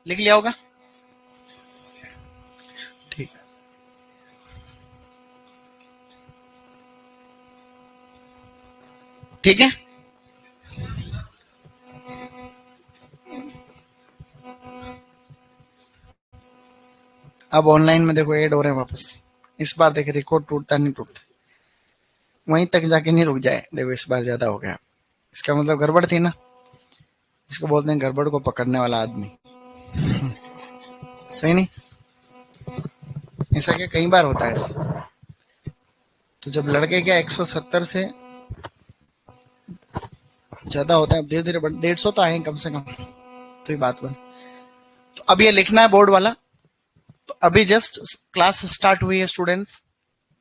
लिख लिया होगा? ठीक है। ठीक है, अब ऑनलाइन में देखो ऐड हो रहे हैं वापस। इस बार देखिए रिकॉर्ड टूटता नहीं टूटता, वहीं तक जाके नहीं रुक जाए। देखो इस बार ज्यादा हो गया, इसका मतलब गड़बड़ थी ना। इसको बोलते हैं गड़बड़ को पकड़ने वाला आदमी। सही नहीं? ऐसा क्या कई बार होता है ऐसा? तो जब लड़के क्या 170 से ज्यादा होता है, धीरे धीरे 150 तो आए कम से कम, तो ये बात बन। तो अब ये लिखना है बोर्ड वाला। तो अभी जस्ट क्लास स्टार्ट हुई है स्टूडेंट,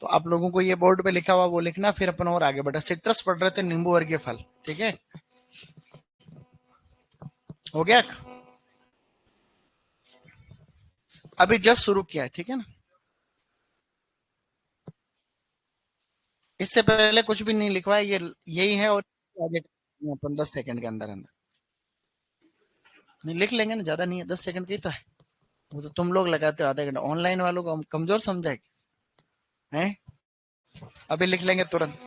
तो आप लोगों को ये बोर्ड पे लिखा हुआ वो लिखना, फिर अपन और आगे बढ़ा। सिट्रस पढ़ रहे थे, नींबू वर्गीय फल। ठीक है, हो गया? अभी जस्ट शुरू किया है, ठीक है ना? इससे पहले कुछ भी नहीं लिखवाया, ये यही है। और आगे अपन 10 सेकंड के अंदर अंदर नहीं लिख लेंगे ना, ज्यादा नहीं है, 10 सेकंड की तो है। वो तो तुम लोग लगाते हो आधा घंटा, ऑनलाइन वालों को हम कमजोर समझा है? अभी लिख लेंगे तुरंत।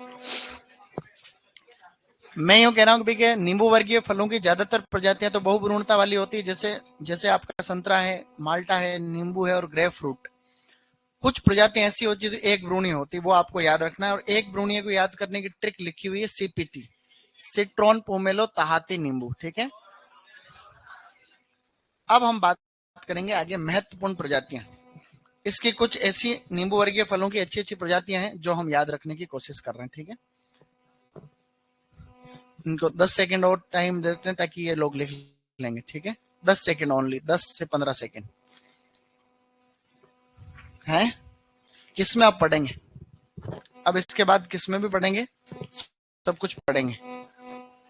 मैं यूं कह रहा हूँ कि नींबू वर्गीय फलों की ज्यादातर प्रजातियां तो बहुभ्रूणता वाली होती है, जैसे जैसे आपका संतरा है, माल्टा है, नींबू है और ग्रेप फ्रूट। कुछ प्रजातियां ऐसी होती है जो एक भ्रूणीय होती है, वो आपको याद रखना है। और एक भ्रूणीय को याद करने की ट्रिक लिखी हुई है, सीपीटी, सिट्रॉन पोमेलो ताहाती नींबू। ठीक है, अब हम बात करेंगे आगे महत्वपूर्ण प्रजातियां। इसकी कुछ ऐसी नींबू वर्गीय फलों की अच्छी अच्छी प्रजातियां हैं जो हम याद रखने की कोशिश कर रहे हैं। ठीक है, इनको 10 सेकंड और टाइम देते हैं ताकि ये लोग लिख लेंगे। ठीक है, 10 सेकंड ओनली, 10 से 15 सेकंड है। किस में आप पढ़ेंगे? अब इसके बाद किस में भी पढ़ेंगे, सब कुछ पढ़ेंगे।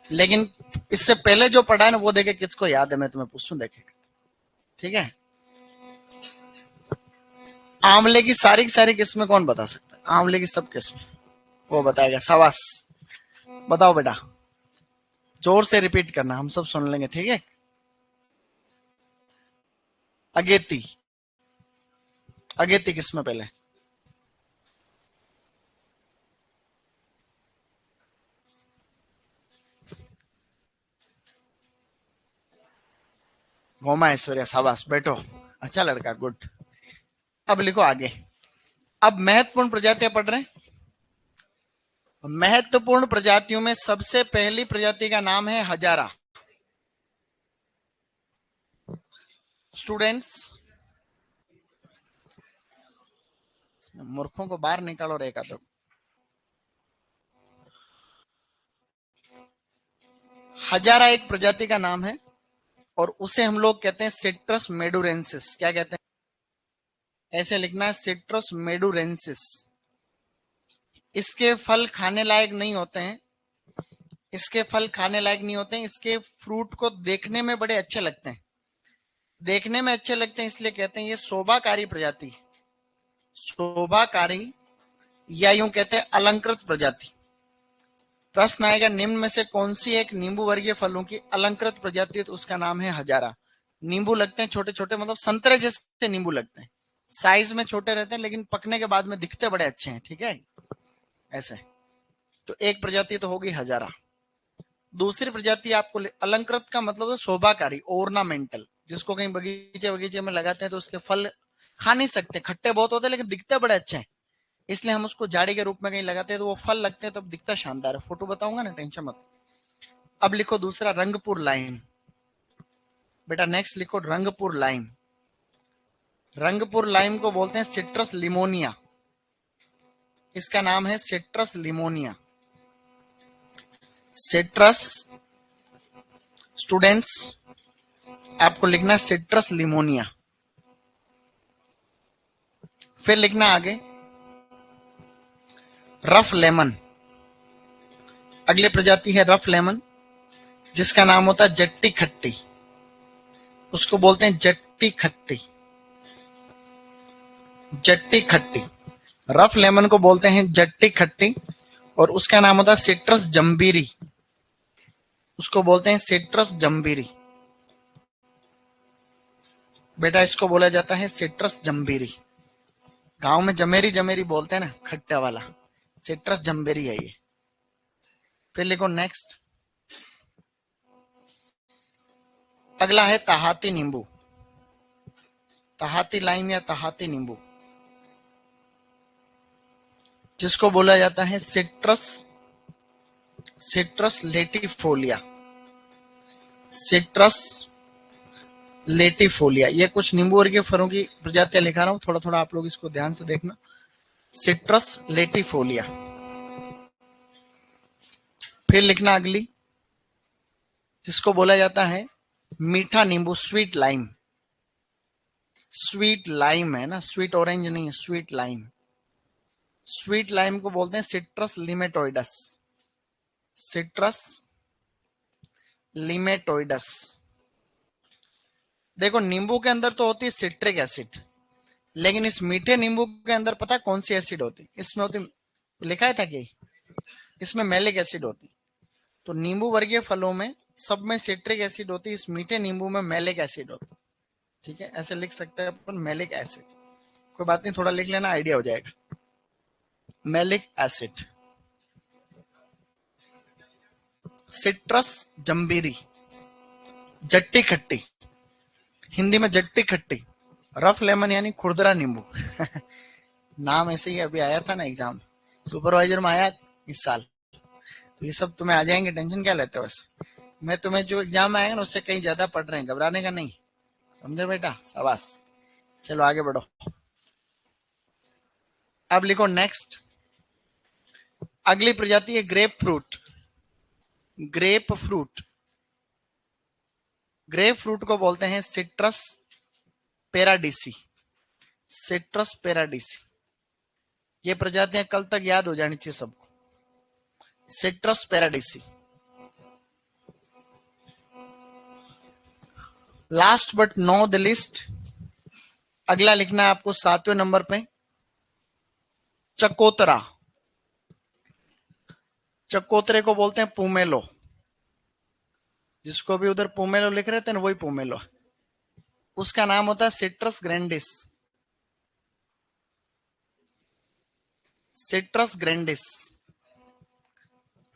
लेकिन इससे पहले जो पढ़ा है ना वो देखे किसको याद है, मैं तुम्हें पूछूं देखे। ठीक है, आंवले की सारी किस्में कौन बता सकता है? आंवले की सब किस्में वो बताएगा, शाबाश। बताओ बेटा, जोर से रिपीट करना, हम सब सुन लेंगे। ठीक है, अगेती, अगेती किस्में पहले? घोमा ऐश्वर्या, शाबाश बैठो, अच्छा लड़का, गुड। अब लिखो आगे। अब महत्वपूर्ण प्रजातियां पढ़ रहे हैं। महत्वपूर्ण प्रजातियों में सबसे पहली प्रजाति का नाम है हजारा। स्टूडेंट्स, मूर्खों को बाहर निकालो रेखा। तो हजारा एक प्रजाति का नाम है, और उसे हम लोग कहते हैं सिट्रस मेडुरेंसिस। क्या कहते हैं? ऐसे लिखना है, सिट्रस मेडुरेंसिस। इसके फल खाने लायक नहीं होते हैं, इसके फल खाने लायक नहीं होते हैं। इसके फ्रूट को देखने में बड़े अच्छे लगते हैं। देखने में अच्छे लगते हैं इसलिए कहते हैं ये शोभाकारी प्रजाति, शोभाकारी, या यूं कहते हैं अलंकृत प्रजाति। प्रश्न आएगा निम्न में से कौन सी एक नींबू वर्गीय फलों की अलंकृत प्रजाति है, तो उसका नाम है हजारा। नींबू लगते हैं छोटे छोटे, मतलब संतरे जैसे नींबू लगते हैं, साइज में छोटे रहते हैं लेकिन पकने के बाद में दिखते बड़े अच्छे हैं। ठीक है, ऐसे। तो एक प्रजाति तो होगी हजारा। दूसरी प्रजाति आपको अलंकृत का मतलब है शोभाकारी, ओर्नामेंटल, जिसको कहीं बगीचे बगीचे में लगाते हैं तो उसके फल खा नहीं सकते, खट्टे बहुत होते हैं लेकिन दिखते बड़े अच्छे हैं, इसलिए हम उसको झाड़ी के रूप में कहीं लगाते हैं तो वो फल लगते हैं तब दिखता शानदार है। फोटो बताऊंगा ना, टेंशन मत। अब लिखो दूसरा, रंगपुर लाइम। बेटा नेक्स्ट लिखो रंगपुर लाइम। रंगपुर लाइम को बोलते हैं सिट्रस लिमोनिया। इसका नाम है सिट्रस लिमोनिया। सिट्रस, स्टूडेंट्स आपको लिखना है सिट्रस लिमोनिया। फिर लिखना आगे रफ लेमन। अगली प्रजाति है रफ लेमन, जिसका नाम होता है जट्टी खट्टी। उसको बोलते हैं जट्टी खट्टी, जट्टी खट्टी। रफ लेमन को बोलते हैं जट्टी खट्टी, और उसका नाम होता है सिट्रस जम्बीरी। उसको बोलते हैं सिट्रस जम्बीरी। बेटा इसको बोला जाता है सिट्रस जम्बीरी। गांव में जमेरी जमेरी बोलते हैं ना, खट्टा वाला, सिट्रस जम्बेरी है ये। फिर लिखो नेक्स्ट। अगला है तहाती नींबू, तहाती लाइम या तहाती नींबू, जिसको बोला जाता है citrus, citrus latifolia, citrus latifolia. ये कुछ नींबू वर्गीय फलों की प्रजातियां लिखा रहा हूं, थोड़ा थोड़ा आप लोग इसको ध्यान से देखना। Citrus latifolia. फिर लिखना अगली, जिसको बोला जाता है मीठा नींबू, स्वीट लाइम। स्वीट लाइम है ना, स्वीट ऑरेंज नहीं है, स्वीट लाइम। स्वीट लाइम को बोलते हैं सिट्रस लिमेटोइडस, सिट्रस लिमेटोइडस। देखो नींबू के अंदर तो होती है सिट्रिक एसिड, लेकिन इस मीठे नींबू के अंदर पता कौन सी एसिड होती? इसमें होती, लिखा है था कि इसमें मैलिक एसिड होती। तो नींबू वर्गीय फलों में सब में सिट्रिक एसिड होती है, इस मीठे नींबू में मैलिक एसिड होती। ठीक है, ऐसे लिख सकते हैं अपन मैलिक एसिड। कोई बात नहीं, थोड़ा लिख लेना, आइडिया हो जाएगा। Malic acid. सिट्रस जम्बीरी, जट्टी खट्टी, हिंदी में जट्टी खट्टी। रफ लेमन यानी खुरदरा नींबू नाम ऐसे ही अभी आया था ना एग्जाम, सुपरवाइजर में आया इस साल। तो ये सब तुम्हें आ जाएंगे, टेंशन क्या लेते हो? बस मैं तुम्हें जो एग्जाम में आएगा ना उससे कहीं ज्यादा पढ़ रहे हैं, घबराने का नहीं, समझे बेटा? शाबाश। चलो आगे बढ़ो। अब लिखो नेक्स्ट। अगली प्रजाति है grep fruit, grep fruit. Grep fruit को बोलते हैं सिट्रस पेराडिसी, सिट्रस पेराडिसी। ये प्रजातियां कल तक याद हो जानी चाहिए सबको, citrus paradisi. Last but not the least, अगला लिखना है आपको 7वें नंबर पे, चकोतरा। चकोतरे को बोलते हैं पुमेलो, जिसको भी उधर पुमेलो लिख रहे थे ना, वही पुमेलो। उसका नाम होता है सिट्रस ग्रैंडिस, सिट्रस ग्रैंडिस।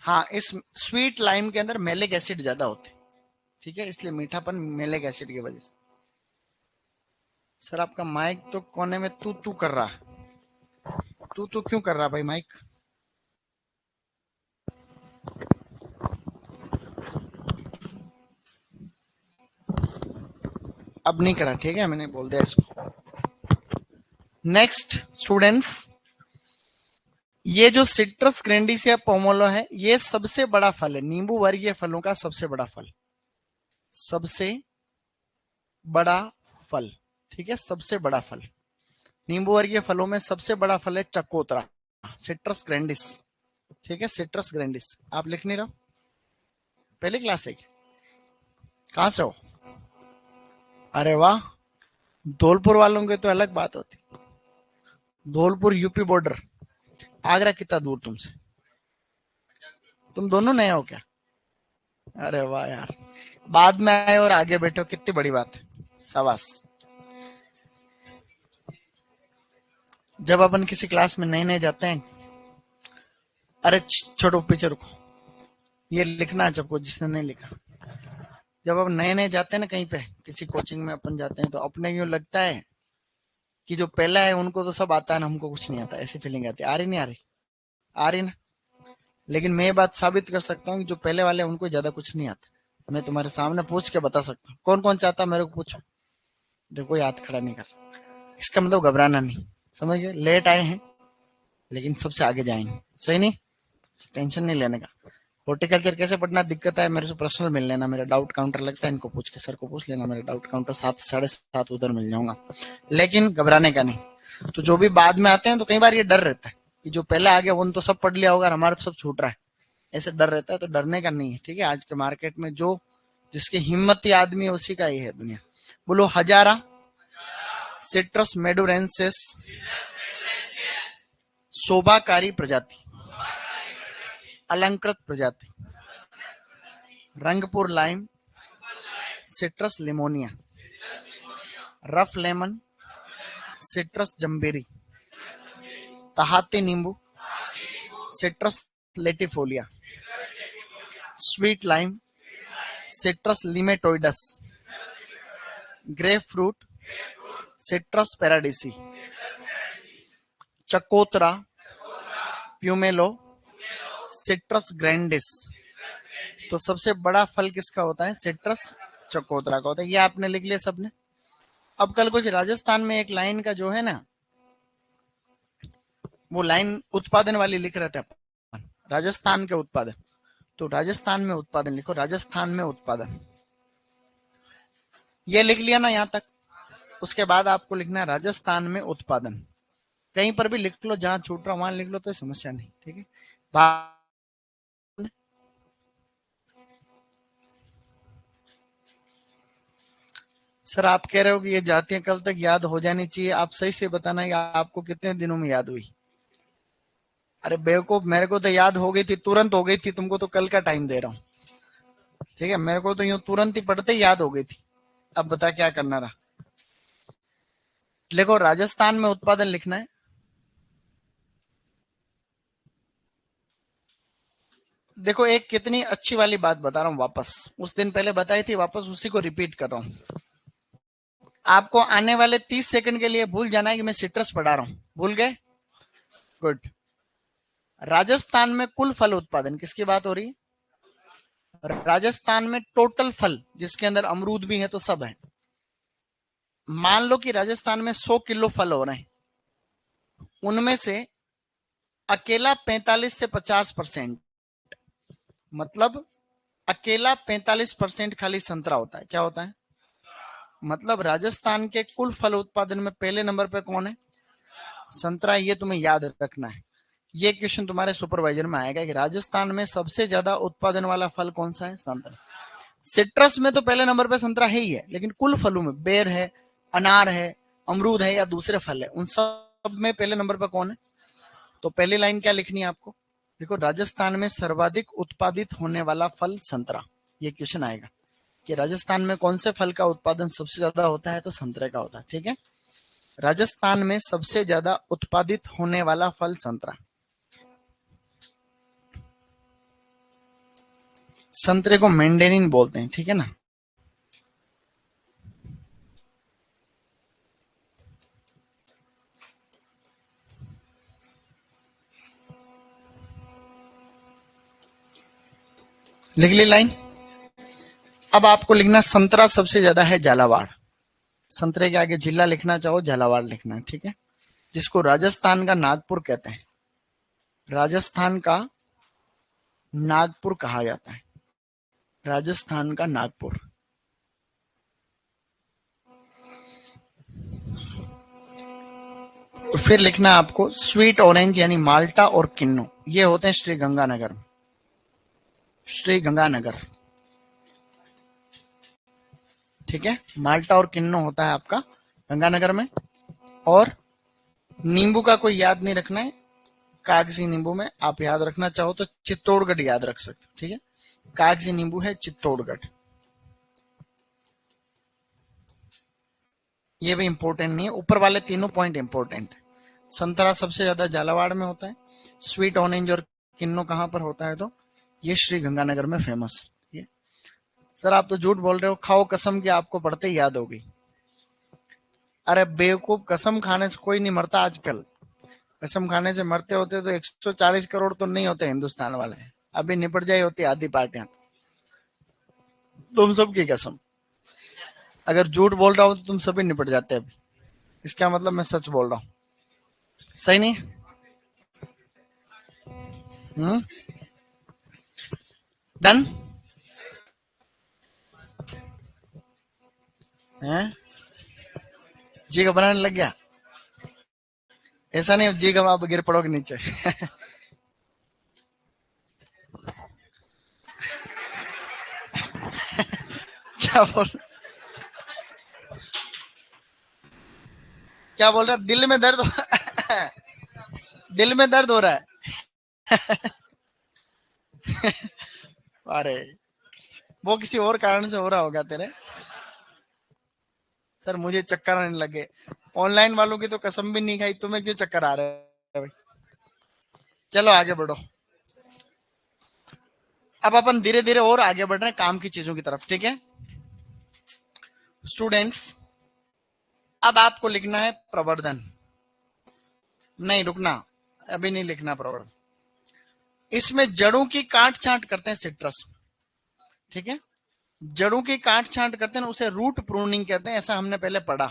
हाँ, इस स्वीट लाइम के अंदर मेलिक एसिड ज्यादा होते, ठीक है, इसलिए मीठापन मेलिक एसिड की वजह से। सर आपका माइक तो कोने में तू तू कर रहा, तू तू क्यों कर रहा भाई माइक? अब नहीं करा, ठीक है, मैंने बोल दिया इसको। नेक्स्ट स्टूडेंट्स, ये जो सिट्रस ग्रैंडिस या पोमोलो है, ये सबसे बड़ा फल है, नींबू वर्गीय फलों का सबसे बड़ा फल, सबसे बड़ा फल। ठीक है, सबसे बड़ा फल। नींबू वर्गीय फलों में सबसे बड़ा फल है चकोतरा, सिट्रस ग्रैंडिस। ठीक है, सिट्रस ग्रैंडिस। आप लिख नहीं रहो? पहली क्लास है? कहां से हो? अरे वाह, धौलपुर वालों की तो अलग बात होती। धौलपुर यूपी बॉर्डर, आगरा कितना दूर तुमसे? तुम दोनों नए हो क्या? अरे वाह यार, बाद में आए और आगे बैठे हो, कितनी बड़ी बात है, शाबाश। जब अपन किसी क्लास में नए नए जाते हैं, अरे छोड़ो पीछे रुको, ये लिखना है सबको जिसने नहीं लिखा। जब अपन नए नए जाते हैं ना कहीं पे, किसी कोचिंग में अपन जाते हैं, तो अपने यूं लगता है कि जो पहला है उनको तो सब आता है ना, हमको कुछ नहीं आता, ऐसी फीलिंग आती है। आ रही नहीं आ रही? आ रही ना? लेकिन मैं ये बात साबित कर सकता हूँ कि जो पहले वाले हैं उनको ज्यादा कुछ नहीं आता। मैं तुम्हारे सामने पूछ के बता सकता हूँ, कौन कौन चाहता मेरे को पूछो। देखो याद खड़ा नहीं कर, इसका मतलब घबराना नहीं, समझ गए? लेट आए हैं लेकिन सबसे आगे जाएंगे, सही नहीं? टेंशन नहीं लेने का। हॉर्टिकल्चर कैसे पढ़ना दिक्कत है, मेरे से पर्सनल मिल लेना, मेरा डाउट काउंटर लगता है, इनको पूछ के सर को पूछ लेना, मेरा डाउट काउंटर 7 से 7:30 उधर मिल जाऊंगा। लेकिन घबराने का नहीं। तो जो भी बाद में आते हैं तो कई बार ये डर रहता है कि जो पहले आ गया उन तो सब पढ़ लिया होगा, हमारा तो सब छूट रहा है, ऐसे डर रहता है। तो डरने का नहीं है, ठीक है। आज के मार्केट में जो जिसकी हिम्मती आदमी है उसी का ही है दुनिया। बोलो हजारा, सिट्रस मेडुरेंसिस, शोभाकारी प्रजाति, अलंकृत प्रजाति, Rangpur lime, citrus limonia, rough lemon, citrus jambhiri, Tahiti नींबू, citrus latifolia, sweet lime, citrus limettioides, grapefruit, citrus paradisi, चकोतरा, प्यूमेलो, सिट्रस ग्रैंडिस। तो सबसे बड़ा फल किसका होता है? सिट्रस चकोतरा का होता है। ये आपने लिख लिया सबने। अब कल कुछ राजस्थान में एक लाइन का जो है ना, वो लाइन उत्पादन वाली लिख रहे थे अपन, राजस्थान के उत्पादन। तो राजस्थान में उत्पादन लिखो, राजस्थान में उत्पादन। ये लिख लिया ना यहां तक। उसके बाद आपको लिखना है राजस्थान में उत्पादन। कहीं पर भी लिख लो, जहां छूट रहा वहां लिख लो, तो समस्या नहीं। ठीक है। सर आप कह रहे हो कि ये जातियां कल तक याद हो जानी चाहिए, आप सही से बताना कि आपको कितने दिनों में याद हुई? अरे बेवकूफ, मेरे को तो याद हो गई थी, तुरंत हो गई थी। तुमको तो कल का टाइम दे रहा हूँ। ठीक है, मेरे को तो यूं तुरंत ही पढ़ते ही याद हो गई थी। अब बता क्या करना रहा। देखो राजस्थान में उत्पादन लिखना है। देखो एक कितनी अच्छी वाली बात बता रहा हूं वापस, उस दिन पहले बताई थी, वापस उसी को रिपीट कर रहा हूं। आपको आने वाले 30 सेकंड के लिए भूल जाना है कि मैं सिट्रस पढ़ा रहा हूं। भूल गए? गुड। राजस्थान में कुल फल उत्पादन किसकी बात हो रही है? राजस्थान में टोटल फल, जिसके अंदर अमरूद भी है तो सब है। मान लो कि राजस्थान में 100 किलो फल हो रहे हैं, उनमें से अकेला 45 से 50%, मतलब अकेला 45% खाली संतरा होता है। क्या होता है? मतलब राजस्थान के कुल फल उत्पादन में पहले नंबर पे कौन है? संतरा। ये तुम्हें याद रखना है। ये क्वेश्चन तुम्हारे सुपरवाइजर में आएगा कि राजस्थान में सबसे ज्यादा उत्पादन वाला फल कौन सा है? संतरा। सिट्रस में तो पहले नंबर पे संतरा है ही है, लेकिन कुल फलों में बेर है, अनार है, अमरूद है या दूसरे फल है, उन सब में पहले नंबर पे कौन है? तो पहली लाइन क्या लिखनी है आपको? देखो राजस्थान में सर्वाधिक उत्पादित होने वाला फल संतरा। ये क्वेश्चन आएगा कि राजस्थान में कौन से फल का उत्पादन सबसे ज्यादा होता है, तो संतरे का होता है। ठीक है, राजस्थान में सबसे ज्यादा उत्पादित होने वाला फल संतरा। संतरे को मैंडेरिन बोलते हैं। ठीक है ना। लिख ली लाइन। अब आपको लिखना संतरा सबसे ज्यादा है झालावाड़। संतरे के आगे जिला लिखना चाहो झालावाड़ लिखना है। ठीक है, जिसको राजस्थान का नागपुर कहते हैं। राजस्थान का नागपुर कहा जाता है। राजस्थान का नागपुर। तो फिर लिखना आपको स्वीट ऑरेंज यानी माल्टा और किन्नो, ये होते हैं श्री गंगानगर में। श्री गंगानगर। ठीक है, माल्टा और किन्नो होता है आपका गंगानगर में। और नींबू का कोई याद नहीं रखना है। कागजी नींबू में आप याद रखना चाहो तो चित्तौड़गढ़ याद रख सकते हो। ठीक है, कागजी नींबू है चित्तौड़गढ़। ये भी इंपॉर्टेंट नहीं है, ऊपर वाले तीनों पॉइंट इंपॉर्टेंट है। संतरा सबसे ज्यादा झालावाड़ में होता है। स्वीट ऑरेंज और किन्नो कहां पर होता है? तो ये श्री गंगानगर में फेमस है। सर आप तो झूठ बोल रहे हो, खाओ कसम की आपको पढ़ते ही याद होगी। अरे बेवकूफ, कसम खाने से कोई नहीं मरता आजकल। कसम खाने से मरते होते तो 140 करोड़ तो नहीं होते हिंदुस्तान वाले। अभी निपट जाई होती आधी पार्टियां। तुम सब की कसम, अगर झूठ बोल रहा हूं तो तुम सभी निपट जाते अभी। इसका मतलब मैं सच बोल रहा हूँ। सही नहीं? हम्म। डन है। जी घबराने लग गया? ऐसा नहीं जी घबरा आप गिर पड़ोगे नीचे। क्या बोल क्या बोल रहा? दिल में दर्द दिल में दर्द हो रहा है। अरे वो किसी और कारण से हो रहा होगा तेरे। सर मुझे चक्कर आने लगे, ऑनलाइन वालों की तो कसम भी नहीं खाई, तुम्हें क्यों चक्कर आ रहे हैं भाई? चलो आगे बढ़ो। अब अपन धीरे धीरे और आगे बढ़ रहे हैं काम की चीजों की तरफ, ठीक है स्टूडेंट्स। अब आपको लिखना है प्रवर्धन। नहीं रुकना, अभी नहीं लिखना प्रवर्धन। इसमें जड़ों की काट छांट करते हैं सिट्रस, ठीक है। जड़ों की काट छांट करते हैं उसे रूट प्रूनिंग कहते हैं, ऐसा हमने पहले पढ़ा।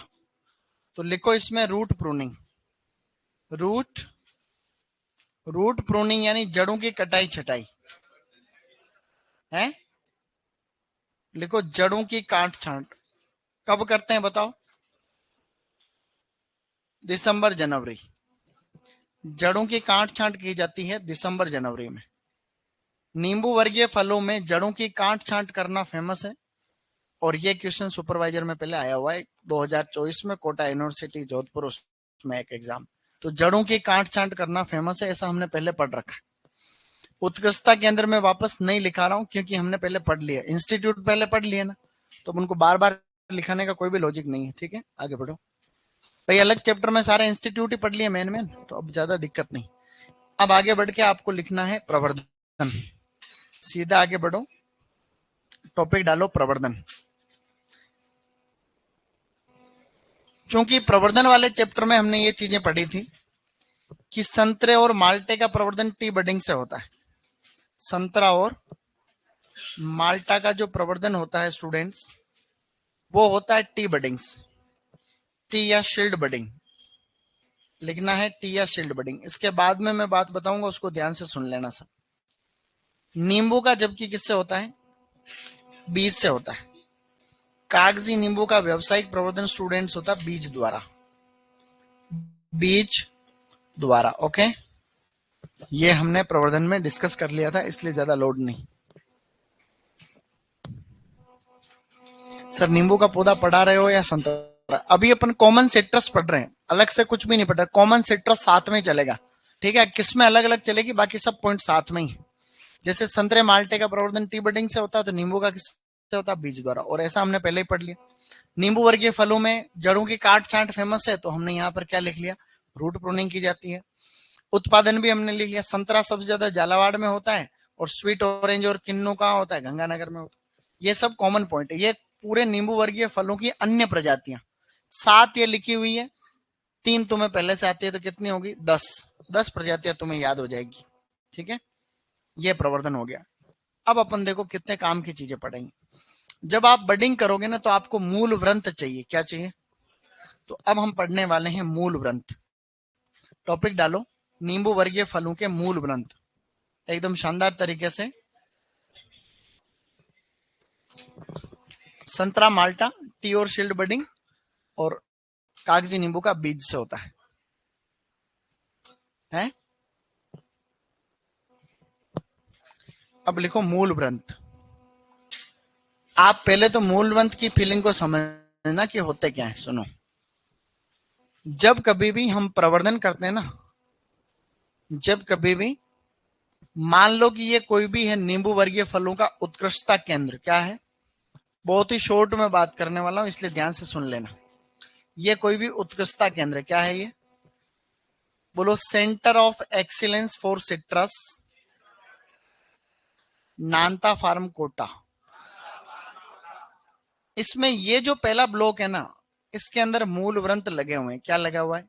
तो लिखो इसमें root pruning. Root root pruning यानी जड़ों की कटाई छटाई है। लिखो जड़ों की काट छांट कब करते हैं बताओ? दिसंबर जनवरी। जड़ों की काट छांट की जाती है दिसंबर जनवरी में। नींबू वर्गीय फलों में जड़ों की काट छांट करना फेमस है, और ये क्वेश्चन सुपरवाइजर में पहले आया हुआ है 2024 में, कोटा यूनिवर्सिटी जोधपुर, उसमें एक एग्जाम। तो जड़ों की काट छांट करना फेमस है, ऐसा हमने पहले पढ़ रखा है। उत्कृष्टता केंद्र में वापस नहीं लिखा रहा हूं क्योंकि हमने पहले पढ़ लिया, इंस्टीट्यूट पहले पढ़ लिया ना, तो उनको बार बार लिखाने का कोई भी लॉजिक नहीं है, ठीक है आगे बढ़ो भाई। अलग चैप्टर में सारे इंस्टीट्यूट ही पढ़ लिए मेन मेन, तो अब ज्यादा दिक्कत नहीं। अब आगे बढ़ के आपको लिखना है प्रवर्धन। सीधा आगे बढ़ो, टॉपिक डालो प्रवर्धन। क्योंकि प्रवर्धन वाले चैप्टर में हमने ये चीजें पढ़ी थी कि संतरे और माल्टे का प्रवर्धन टी बडिंग से होता है। संतरा और माल्टा का जो प्रवर्धन होता है स्टूडेंट्स, वो होता है टी बडिंग्स। टी या शील्ड बडिंग लिखना है, टी या शील्ड बडिंग। इसके बाद में मैं बात बताऊंगा, उसको ध्यान से सुन लेना सब। नींबू का जबकि किससे होता है? बीज से होता है। कागजी नींबू का व्यावसायिक प्रवर्धन स्टूडेंट्स होता है बीज द्वारा। बीज द्वारा, ओके। ये हमने प्रवर्धन में डिस्कस कर लिया था, इसलिए ज्यादा लोड नहीं। सर नींबू का पौधा पढ़ा रहे हो या संतरा? अभी अपन कॉमन सिट्रस पढ़ रहे हैं, अलग से कुछ भी नहीं पढ़ रहे। कॉमन सिट्रस साथ में चलेगा, ठीक है, किसमें अलग अलग चलेगी, बाकी सब पॉइंट साथ में ही। जैसे संतरे माल्टे का प्रवर्धन टी बडिंग से होता है, तो नींबू का किससे होता है? बीज द्वारा, और ऐसा हमने पहले ही पढ़ लिया। नींबू वर्गीय फलों में जड़ों की काट छांट फेमस है, तो हमने यहाँ पर क्या लिख लिया? रूट प्रूनिंग की जाती है। उत्पादन भी हमने लिख लिया, संतरा सबसे ज्यादा झालावाड़ में होता है, और स्वीट ऑरेंज और किन्नू कहाँ होता है? गंगानगर में होता है। ये सब कॉमन पॉइंट है। ये पूरे नींबू वर्गीय फलों की अन्य प्रजातियां 7 ये लिखी हुई है, 3 तुम्हें पहले से आती है, तो कितनी होगी? 10 प्रजातियां तुम्हें याद हो जाएगी, ठीक है। ये प्रवर्धन हो गया। अब अपन देखो कितने काम की चीजें पढ़ेंगे। जब आप बडिंग करोगे ना, तो आपको मूल व्रंत चाहिए। क्या चाहिए? तो अब हम पढ़ने वाले हैं मूल व्रंत। टॉपिक डालो नींबू वर्गीय फलों के मूल व्रंत, एकदम शानदार तरीके से। संतरा माल्टा टी और शील्ड बडिंग, और कागजी नींबू का बीज से होता है? अब लिखो मूल व्रंत। आप पहले तो मूल व्रंत की फीलिंग को समझना कि होते क्या है। सुनो, जब कभी भी हम प्रवर्धन करते हैं ना, जब कभी भी मान लो कि ये कोई भी है नींबू वर्गीय फलों का उत्कृष्टता केंद्र, क्या है? बहुत ही शॉर्ट में बात करने वाला हूं, इसलिए ध्यान से सुन लेना। ये कोई भी उत्कृष्टता केंद्र, क्या है ये? बोलो, centre of excellence for citrus, Nanta farm Kota. इसमें ये जो पहला ब्लॉक है ना, इसके अंदर मूल व्रंत लगे हुए हैं। क्या लगा हुआ है?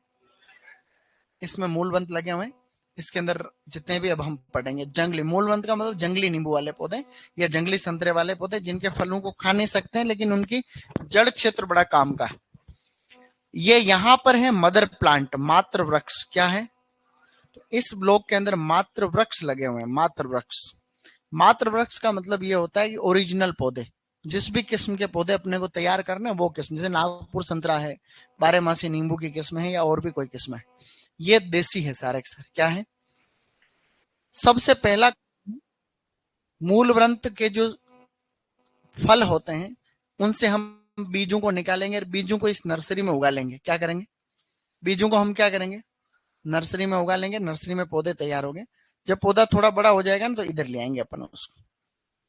इसमें मूल व्रंत लगे हुए हैं। इसके अंदर जितने भी अब हम पढ़ेंगे, जंगली मूल व्रंत का मतलब जंगली नींबू वाले पौधे या जंगली संतरे वाले पौधे, जिनके फलों को खा नहीं सकते हैं, लेकिन उनकी जड़ क्षेत्र बड़ा काम का है। ये यहां पर है मदर प्लांट, मात्र वृक्ष। क्या है? तो इस ब्लॉक के अंदर मात्र वृक्ष लगे हुए हैं। मात्र वृक्ष, मात्र वृक्ष का मतलब ये होता है कि ओरिजिनल पौधे, जिस भी किस्म के पौधे अपने को तैयार करने वो किस्म, जैसे नागपुर संतरा है, बारहमासी नींबू की किस्म है, या और भी कोई किस्म है, ये देसी है सारे के सारे। क्या है? सबसे पहला, मूल व्रंत के जो फल होते हैं उनसे हम बीजों को निकालेंगे और बीजों को इस नर्सरी में उगा लेंगे। क्या करेंगे? बीजों को हम क्या करेंगे? नर्सरी में उगा लेंगे। नर्सरी में पौधे तैयार हो गए। जब पौधा थोड़ा बड़ा हो जाएगा ना, तो इधर ले आएंगे अपन उसको।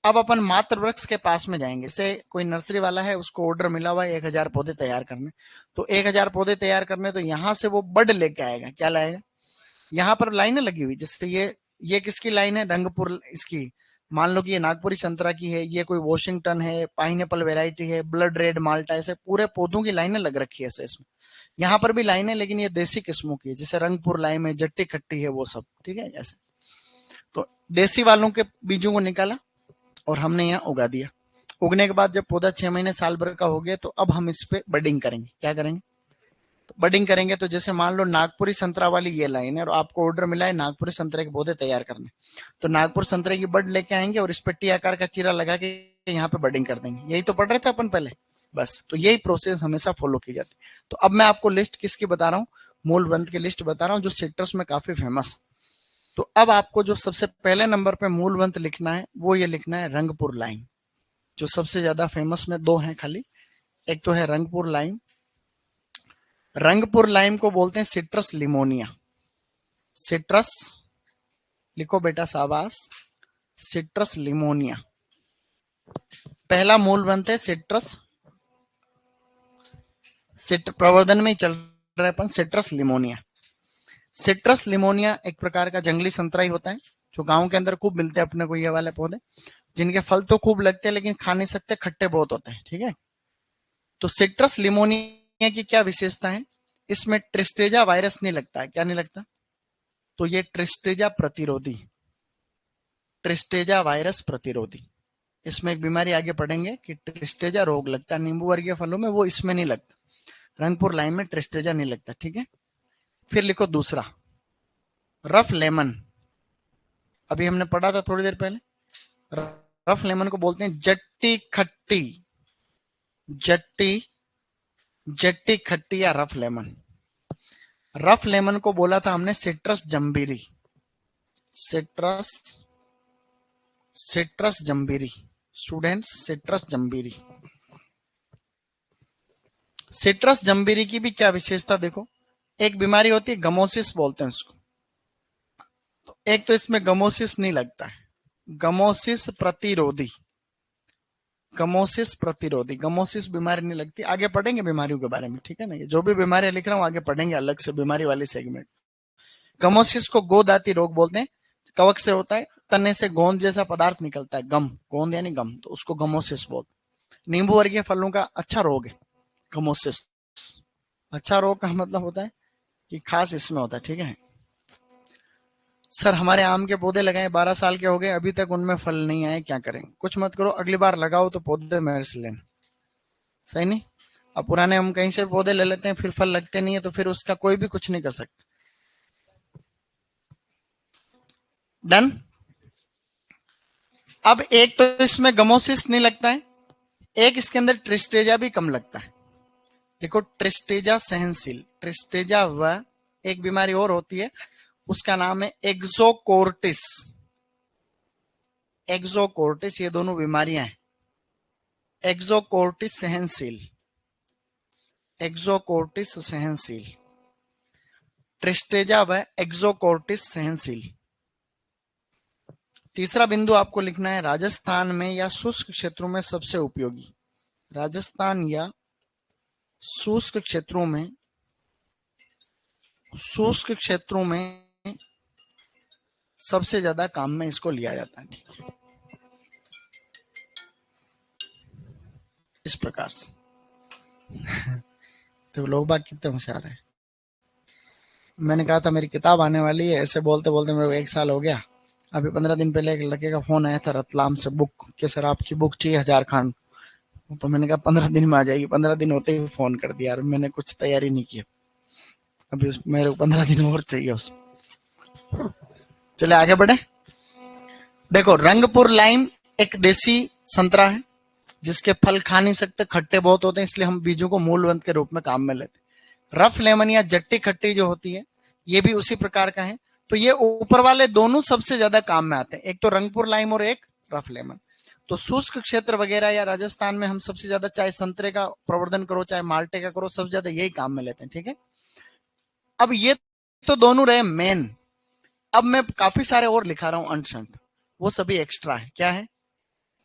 अब अपन मात्र वृक्ष के पास में जाएंगे। जैसे कोई नर्सरी वाला है, उसको ऑर्डर मिला हुआ है 1000 पौधे तैयार करने, तो 1000 पौधे तैयार करने, तो यहां से वो बड लेके आएगा। क्या लाएगा? यहाँ पर लाइनें लगी हुई, जैसे ये किसकी लाइन है? रंगपुर इसकी। मान लो कि ये नागपुरी संतरा की है, ये कोई वॉशिंगटन है, पाइनएप्पल वेराइटी है, ब्लड रेड माल्टा, ऐसे पूरे पौधों की लाइनें लग रखी है ऐसे इसमें। यहाँ पर भी लाइनें, लेकिन ये देसी किस्मों की है, जैसे रंगपुर लाइम है, जट्टी खट्टी है, वो सब। ठीक है, ऐसे। तो देसी वालों के बीजों को निकाला और हमने यहाँ उगा दिया। उगने के बाद जब पौधा 6 महीने साल भर का हो गया, तो अब हम इस पे बडिंग करेंगे। क्या करेंगे? तो बडिंग करेंगे। तो जैसे मान लो नागपुरी संतरा वाली ये लाइन है और आपको ऑर्डर मिला है नागपुरी संतरे के पौधे तैयार करने, तो नागपुर संतरे की बड लेके आएंगे और इस पे टी आकार का चीरा लगा के यहाँ पे बडिंग कर देंगे। यही तो पढ़ रहे थे अपन पहले। बस, तो यही प्रोसेस हमेशा फॉलो की जाती है। तो अब मैं आपको लिस्ट किसकी बता रहा हूँ? मूल ग्रंथ की लिस्ट बता रहा हूँ, जो सिट्रस में काफी फेमस। तो अब आपको जो सबसे पहले नंबर पे मूल ग्रंथ लिखना है, वो ये लिखना है रंगपुर लाइम। जो सबसे ज्यादा फेमस में दो हैं खाली, एक तो है रंगपुर लाइम। रंगपुर लाइम को बोलते हैं सिट्रस लिमोनिया। सिट्रस, लिखो बेटा शाबाश, सिट्रस लिमोनिया। पहला मूल ग्रंथ है सिट्रस, प्रवर्धन में ही चल रहा है अपन, सिट्रस लिमोनिया। सिट्रस लिमोनिया एक प्रकार का जंगली संतरा ही होता है, जो गांव के अंदर खूब मिलते हैं अपने को, ये वाले पौधे, जिनके फल तो खूब लगते हैं लेकिन खा नहीं सकते, खट्टे बहुत होते हैं। ठीक है। तो सिट्रस लिमोनिया की क्या विशेषता है? इसमें ट्रिस्टेजा वायरस नहीं लगता है। क्या नहीं लगता? तो ये ट्रिस्टेजा प्रतिरोधी, ट्रिस्टेजा वायरस प्रतिरोधी। इसमें एक बीमारी आगे पढ़ेंगे कि ट्रिस्टेजा रोग लगता है नींबू वर्गीय फलों में, वो इसमें नहीं लगता। रंगपुर लाइम में ट्रिस्टेजा नहीं लगता। ठीक है। फिर लिखो दूसरा, रफ लेमन। अभी हमने पढ़ा था थोड़ी देर पहले। रफ लेमन को बोलते हैं जट्टी खट्टी, जट्टी, जट्टी खट्टी या रफ लेमन। रफ लेमन को बोला था हमने citrus jambhiri, citrus, citrus jambhiri. Students, citrus jambhiri. Citrus jambhiri की भी क्या विशेषता देखो। एक बीमारी होती है गमोसिस बोलते हैं उसको, तो एक तो इसमें गमोसिस नहीं लगता है, गमोसिस प्रतिरोधी, गमोसिस प्रतिरोधी, गमोसिस बीमारी नहीं लगती। आगे पढ़ेंगे बीमारियों के बारे में। ठीक है ना, ये जो भी बीमारियां लिख रहा हूं आगे पढ़ेंगे अलग से बीमारी वाली सेगमेंट। गमोसिस को गोदाती रोग बोलते हैं, कवक से होता है, तने से गोंद जैसा पदार्थ निकलता है, गम, गोंद यानी गम, तो उसको गमोसिस बोलते हैं। नींबू वर्गीय फलों का अच्छा रोग है गमोसिस। अच्छा रोग का मतलब होता है कि खास इसमें होता है। ठीक है। सर हमारे आम के पौधे लगाए 12 साल के हो गए, अभी तक उनमें फल नहीं आए, क्या करें? कुछ मत करो, अगली बार लगाओ तो पौधे मेरे से लेना। सही नहीं? अब पुराने हम कहीं से पौधे ले लेते हैं, फिर फल लगते नहीं है, तो फिर उसका कोई भी कुछ नहीं कर सकता। डन। अब एक तो इसमें गमोसिस नहीं लगता है, एक इसके अंदर ट्रिस्टेजा भी कम लगता है। देखो, ट्रिस्टेजा सहनशील, ट्रिस्टेजा व एक बीमारी और होती है, उसका नाम है एक्सोकोर्टिस। एक्सोकोर्टिस, ये दोनों बीमारियां हैं। एक्सोकोर्टिस सहनशील, एक्सोकोर्टिस सहनशील, ट्रिस्टेजा व एक्सोकोर्टिस सहनशील। तीसरा बिंदु आपको लिखना है, राजस्थान में या शुष्क क्षेत्रों में सबसे उपयोगी। राजस्थान या शुष्क क्षेत्रों में, शुष्क क्षेत्रों में सबसे ज्यादा काम में इसको लिया जाता है। ठीक है, इस प्रकार से। तो लोग बाग कितने होशियार है। मैंने कहा था मेरी किताब आने वाली है, ऐसे बोलते बोलते मेरे को 1 साल हो गया। अभी 15 दिन पहले एक लड़के का फोन आया था रतलाम से, बुक के सर आपकी बुक चाहिए 1000 खंड। तो मैंने कहा 15 दिन में आ जाएगी। 15 दिन होते ही फोन कर दिया, यार मैंने कुछ तैयारी नहीं की, अभी मेरे को 15 दिन और चाहिए उस। चले आगे बढ़े। देखो, रंगपुर लाइम एक देसी संतरा है, जिसके फल खा नहीं सकते, खट्टे बहुत होते हैं, इसलिए हम बीजों को मूलवंत के रूप में काम में लेते हैं। रफ लेमन या जट्टी खट्टी जो होती है, ये भी उसी प्रकार का है। तो ये ऊपर वाले दोनों सबसे ज्यादा काम में आते हैं, एक तो रंगपुर लाइम और एक रफ लेमन। तो शुष्क क्षेत्र वगैरह या राजस्थान में हम सबसे ज्यादा चाहे संतरे का प्रवर्धन करो चाहे माल्टे का करो, सबसे ज्यादा यही काम में लेते हैं। ठीक है। अब ये तो दोनों रहे मेन। अब मैं काफी सारे और लिखा रहा हूं अंश, वो सभी एक्स्ट्रा है। क्या है?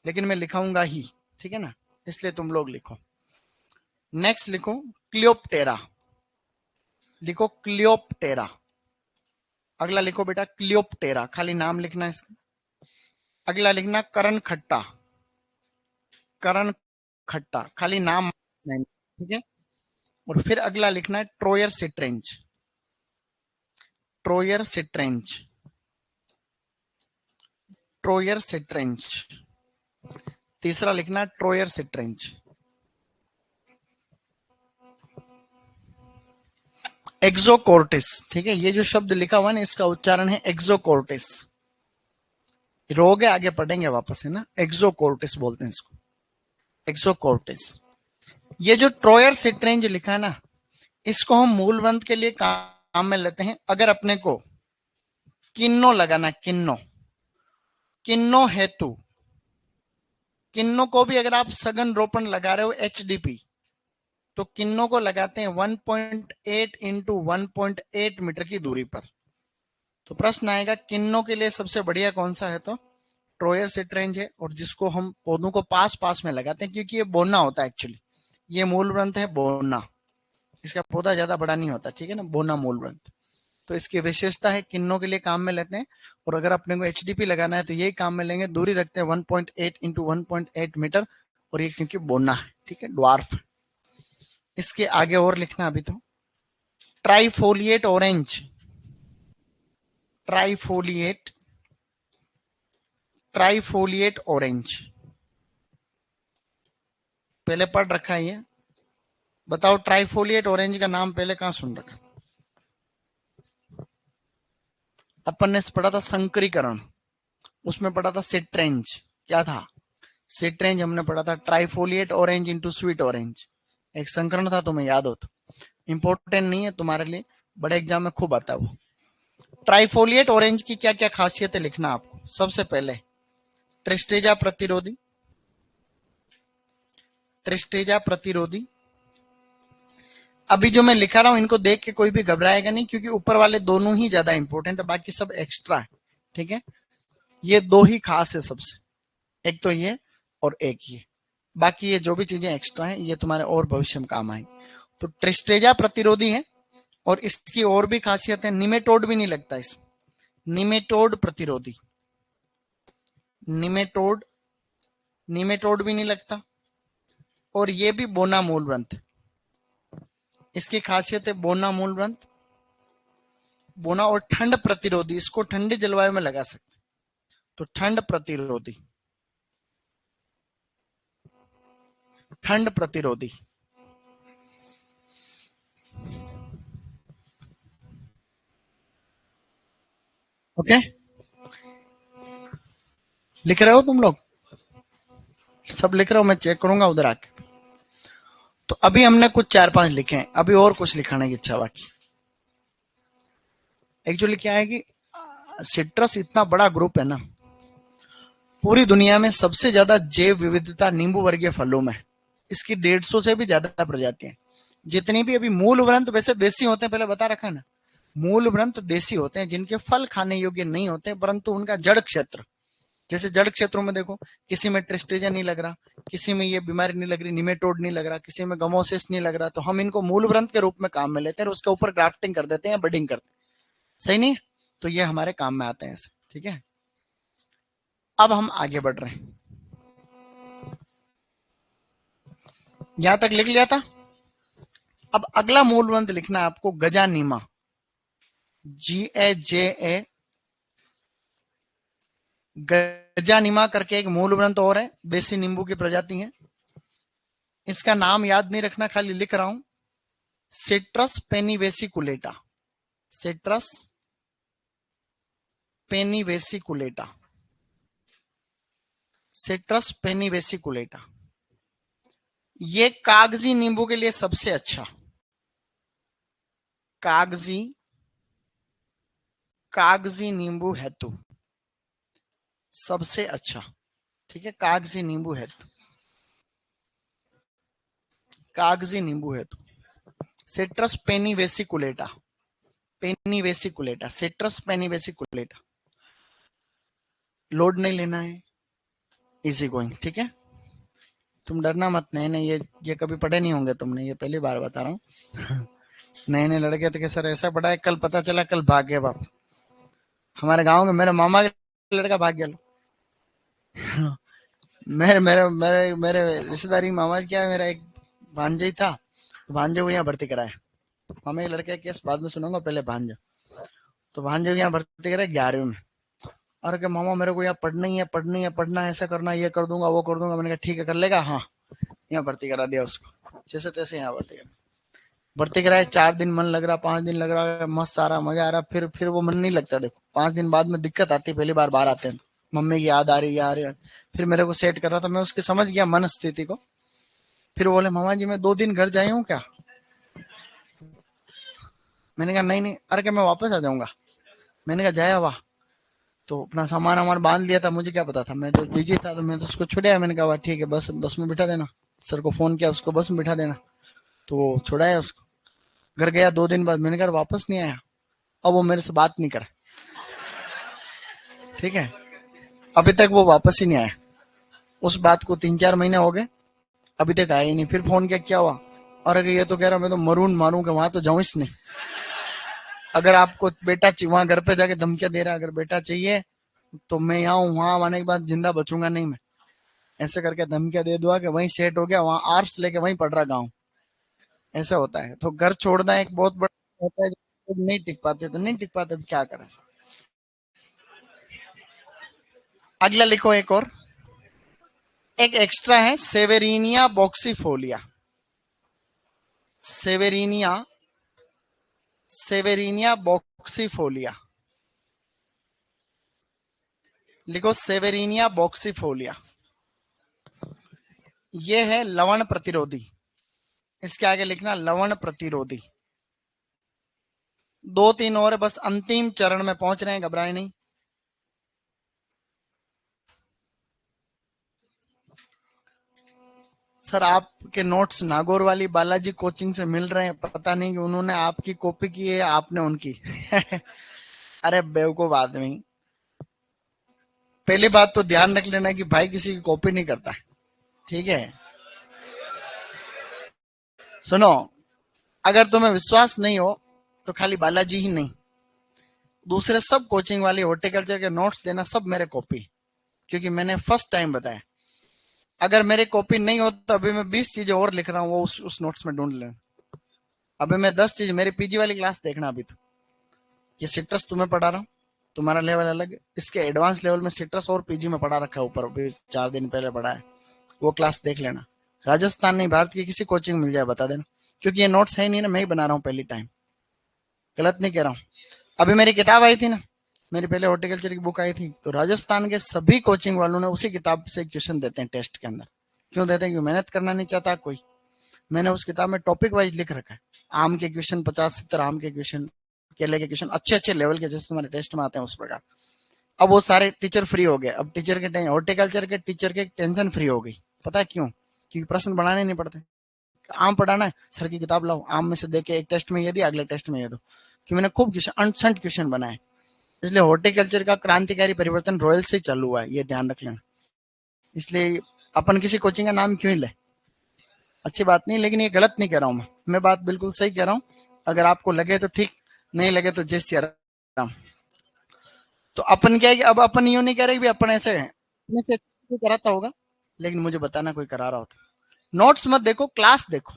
लेकिन मैं लिखाऊंगा ही, ठीक है ना, इसलिए तुम लोग लिखो। नेक्स्ट लिखो क्लियोप्टेरा, लिखो क्लियोप्टेरा। अगला लिखो बेटा क्लियोप्टेरा, खाली नाम लिखना है इसका। अगला लिखना करण खट्टा, करण खट्टा, खाली नाम नहीं, ठीक है। और फिर अगला लिखना है ट्रोयर सिट्रेंज, ट्रोयर सिट्रेंज, ट्रोयर सिट्रेंज। तीसरा लिखना है ट्रोयर सिट्रेंज। एक्सोकोर्टिस, ठीक है, ये जो शब्द लिखा हुआ है ना इसका उच्चारण है एक्सोकोर्टिस। रोग है, आगे पढ़ेंगे वापस, है ना। एक्सोकोर्टिस बोलते हैं इसको, एक्सोकोर्टिस। ये जो ट्रोयर सिट्रेंज लिखा है ना, इसको हम मूल ग्रंथ के लिए काम में लेते हैं। अगर अपने को किन्नो लगाना, किन्नो, किन्नो हेतु, किन्नो को भी अगर आप सघन रोपण लगा रहे हो एचडीपी, तो किन्नो को लगाते हैं 1.8 इंटू 1.8 मीटर की दूरी पर। तो प्रश्न आएगा किन्नो के लिए सबसे बढ़िया कौन सा है, तो ट्रोयर सिट्रेंज है, और जिसको हम पौधों को पास पास में लगाते हैं, क्योंकि ये बोना होता है एक्चुअली। ये मूल ग्रंथ है बोना, इसका पौधा ज्यादा बड़ा नहीं होता, ठीक है ना, बोना मूल ग्रंथ। तो इसकी विशेषता है किन्नों के लिए काम में लेते हैं। और अगर अपने को एचडीपी लगाना है तो यही काम में लेंगे। दूरी रखते हैं 1.8 इंटू 1.8 मीटर, और ये क्योंकि बोना है, ठीक है, ड्वार्फ। इसके आगे और लिखना अभी तो trifoliate orange, trifoliate, trifoliate orange, पहले पढ़ रखा है ये। बताओ ट्राइफोलिएट ऑरेंज का नाम पहले कहां सुन रखा? अपन ने पढ़ा था संकरीकरण, उसमें पढ़ा था सिट्रेंज, क्या था सिट्रेंज, हमने पढ़ा था trifoliate orange into sweet orange, एक संकरण था, तुम्हें याद हो तो। इंपॉर्टेंट नहीं है तुम्हारे लिए, बड़े एग्जाम में खूब आता है वो। ट्राइफोलिएट ऑरेंज की क्या क्या खासियतें लिखना आपको। सबसे पहले ट्रिस्टेजा प्रतिरोधी, ट्रिस्टेजा प्रतिरोधी। अभी जो मैं लिखा रहा हूं इनको देख के कोई भी घबराएगा नहीं, क्योंकि ऊपर वाले दोनों ही ज्यादा इंपॉर्टेंट है, बाकी सब एक्स्ट्रा है, ठीक है। ये दो ही खास है सबसे, एक तो ये और एक ये, बाकी ये जो भी चीजें एक्स्ट्रा हैं ये तुम्हारे और भविष्य में काम आएंगी। तो ट्रिस्टेजा प्रतिरोधी है, और इसकी और भी खासियत है, निमेटोड भी नहीं लगता इसमें, निमेटोड प्रतिरोधी, निमेटोड, निमेटोड भी नहीं लगता। और ये भी बोना मूल ग्रंथ, इसकी खासियत है बोना मूल ग्रंथ, बोना। और ठंड प्रतिरोधी, इसको ठंडी जलवायु में लगा सकते, तो ठंड प्रतिरोधी, ठंड प्रतिरोधी। ओके, लिख रहे हो तुम लोग, सब लिख रहे हो, मैं चेक करूंगा उधर आके। तो अभी हमने कुछ 4-5 लिखे हैं, अभी और कुछ लिखाने की इच्छा बाकी। एक्चुअली क्या है कि सिट्रस इतना बड़ा ग्रुप है ना, पूरी दुनिया में सबसे ज्यादा जैव विविधता नींबू वर्गीय फलों में, इसकी 150 से भी ज्यादा प्रजातियां। जितनी भी अभी मूल ग्रंथ वैसे देसी होते हैं, पहले बता रखा है ना, मूल ग्रंथ देसी होते हैं जिनके फल खाने योग्य नहीं होते, परंतु उनका जड़ क्षेत्र, जैसे जड़ क्षेत्रों में देखो, किसी में ट्रिस्टेजा नहीं लग रहा, किसी में ये बीमारी नहीं लग रही, निमेटोड नहीं लग रहा, किसी में गमोसिस नहीं लग रहा, तो हम इनको मूल ग्रंथ के रूप में काम में लेते हैं और उसके ऊपर ग्राफ्टिंग कर देते हैं, बडिंग करते हैं, सही नहीं? तो ये हमारे काम में आते हैं ऐसे, ठीक है। अब हम आगे बढ़ रहे हैं, यहां तक लिख लिया था। अब अगला मूल ग्रंथ लिखना है आपको गजानीमा, GAJA, गजानीमा करके एक मूल ग्रंथ और है, देसी नींबू की प्रजाति है। इसका नाम याद नहीं रखना, खाली लिख रहा हूं, सिट्रस पेनिवेसिकुलेटा, सिट्रस पेनिवेसिकुलेटा, सिट्रस पेनिवेसिकुलेटा। ये कागजी नींबू के लिए सबसे अच्छा, कागजी, कागजी नींबू हेतु सबसे अच्छा, ठीक है, कागजी नींबू हेतु, कागजी नींबू हेतु सिट्रस पेनिवेसिकुलेटा, पेनिवेसिकुलेटा, सिट्रस पेनिवेसिकुलेटा। लोड नहीं लेना है, इजी गोइंग, ठीक है। तुम डरना मत, नए नए ये कभी पढ़े नहीं होंगे तुमने, ये पहली बार बता रहा हूँ। नए नए लड़के तो सर ऐसा पढ़ा है, कल पता चला कल भाग गया वापस। हमारे गांव में मेरे मामा का लड़का भाग गया। मेरे मेरे मेरे मेरे रिश्तेदारी मामा क्या है, मेरा एक भांजे ही था, तो भांजे को यहाँ भर्ती कराया। मामा के लड़के केस बाद में सुनूंगा, पहले भांजे। तो भांजे को यहाँ भर्ती कराया 11वीं में। और क्या मामा मेरे को यहाँ पढ़ना ही है, पढ़ना ही है, पढ़ना है, ऐसा करना, ये कर दूंगा वो कर दूंगा। मैंने कहा ठीक है कर लेगा, हाँ। यहाँ भर्ती करा दिया उसको, जैसे तैसे यहाँ भर्ती करा। भर्ती कराया, 4 दिन मन लग रहा, 5 दिन लग रहा, मस्त आ रहा, मजा आ रहा। फिर वो मन नहीं लगता। देखो 5 दिन बाद में दिक्कत आती है, पहली बार बाहर आते हैं तो मम्मी की याद आ रही है। फिर मेरे को सेट कर रहा था, मैं उसकी समझ गया मन स्थिति को। फिर बोले मामा जी मैं 2 दिन घर जाए हूँ क्या। मैंने कहा नहीं नहीं, अरे क्या मैं वापस आ जाऊंगा। मैंने कहा जाया वाह। तो अपना सामान वामान बांध लिया था, मुझे क्या पता था, मैं तो बिजी था, तो मैं तो उसको छुड़ाया। मैंने कहा ठीक है, बस बस में बिठा देना। सर को फोन किया, उसको बस में बिठा देना। तो वो छुड़ाया उसको। घर गया 2 दिन बाद, मैंने कहा वापस नहीं आया। अब वो मेरे से बात नहीं करे, ठीक है। अभी तक वो वापस ही नहीं आया। उस बात को 3-4 महीने हो गए, अभी तक आया ही नहीं। फिर फोन किया, क्या हुआ। और अगर ये तो कह रहा मैं तो मरून मारूंगा, वहां तो जाऊं नहीं। अगर आपको बेटा वहां घर पे जाके धमकियां दे रहा है, अगर बेटा चाहिए तो मैं यहाँ हूँ, वहां आने के बाद जिंदा बचूंगा नहीं मैं। ऐसे करके धमकियां दे दूंगा कि वहीं सेट हो गया, वहां आर्ट्स लेके वहीं पढ़ रहा गाँव। ऐसा होता है। तो घर छोड़ना एक बहुत बड़ा होता है। जब नहीं टिक पाते तो नहीं टिक पाते, क्या करें। अगला लिखो एक और, एक एक्स्ट्रा है सेवेरिनिया बॉक्सीफोलिया। सेवेरिनिया, सेवेरिनिया बॉक्सीफोलिया। लिखो सेवेरिनिया बॉक्सीफोलिया। ये है लवण प्रतिरोधी। इसके आगे लिखना लवण प्रतिरोधी। 2-3 और बस, अंतिम चरण में पहुंच रहे हैं, घबराए नहीं। सर आपके नोट्स नागौर वाली बालाजी कोचिंग से मिल रहे हैं, पता नहीं कि उन्होंने आपकी कॉपी की है, आपने उनकी। अरे बेवकूफ आदमी। पहली बात तो ध्यान रख लेना कि भाई किसी की कॉपी नहीं करता, ठीक है। सुनो, अगर तुम्हें विश्वास नहीं हो तो खाली बालाजी ही नहीं, दूसरे सब कोचिंग वाले हॉर्टिकल्चर के नोट्स देना सब मेरे कॉपी, क्योंकि मैंने फर्स्ट टाइम बताया। अगर मेरी कॉपी नहीं हो तो अभी मैं 20 चीजें और लिख रहा हूँ, वो उस नोट्स में ढूंढ लेना। अभी मैं 10 चीज, मेरी पीजी वाली क्लास देखना। अभी तो ये सिट्रस तुम्हें पढ़ा रहा हूँ, तुम्हारा लेवल अलग है। इसके एडवांस लेवल में सिट्रस और पीजी में पढ़ा रखा है ऊपर, अभी 4 दिन पहले पढ़ा है, वो क्लास देख लेना। राजस्थान नहीं, भारत की किसी कोचिंग मिल जाए बता देना, क्योंकि ये नोट्स है नहीं ना, मैं ही बना रहा हूँ पहली टाइम। गलत नहीं कह रहा हूँ। अभी मेरी किताब आई थी ना, मेरी पहले हॉर्टिकल्चर की बुक आई थी, तो राजस्थान के सभी कोचिंग वालों ने उसी किताब से क्वेश्चन देते हैं टेस्ट के अंदर। क्यों देते हैं, क्योंकि मेहनत करना नहीं चाहता कोई। मैंने उस किताब में टॉपिक वाइज लिख रखा है। आम के क्वेश्चन 50-70 आम के क्वेश्चन, केले के क्वेश्चन, अच्छे अच्छे लेवल के, जैसे तुम्हारे टेस्ट में आते हैं उस प्रकार। अब वो सारे टीचर फ्री हो गए, अब टीचर के हॉर्टिकल्चर के टीचर के टेंशन फ्री हो गई। पता है क्यों, क्योंकि प्रश्न बनाने नहीं पड़ते। आम पढ़ाना है, सर की किताब लाओ, आम में से देके एक टेस्ट में ये दिया, अगले टेस्ट में ये दो। कि मैंने खूब क्वेश्चन, अनसंट क्वेश्चन बनाए। इसलिए हॉर्टिकल्चर का क्रांतिकारी परिवर्तन रॉयल से चालू हुआ है, ये ध्यान रख लेना। इसलिए अपन किसी कोचिंग का नाम क्यों ही ले, अच्छी बात नहीं, लेकिन ये गलत नहीं कह रहा हूं मैं बात बिल्कुल सही कह रहा हूं। अगर आपको लगे तो ठीक, नहीं लगे तो जय श्री राम। तो अपन क्या है कि अब अपन यूं नहीं कह रहे कि अपन ऐसे हैं, अपने से कोई कराता होगा, लेकिन मुझे बताना कोई करा रहा होता। नोट्स मत देखो, क्लास देखो,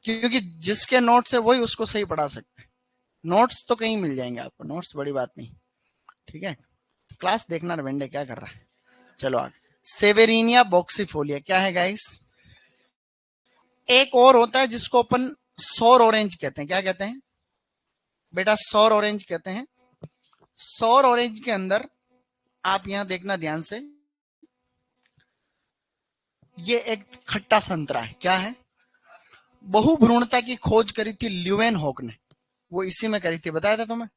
क्योंकि जिसके नोट्स है वही उसको सही पढ़ा सकते हैं। नोट्स तो कहीं मिल जाएंगे आपको, नोट्स बड़ी बात नहीं, ठीक है। क्लास देखना वेंडे क्या कर रहा है। चलो आगे, सेवेरिनिया बॉक्सीफोलिया क्या है गाइस। एक और होता है जिसको अपन सौर ऑरेंज कहते हैं, क्या कहते हैं बेटा, सौर ऑरेंज कहते हैं। सौर ऑरेंज के अंदर आप यहां देखना ध्यान से, ये एक खट्टा संतरा है, क्या है। बहुभ्रूणता की खोज करी थी ल्यूवेन हॉक ने, वो इसी में करी थी, बताया था तुम्हें।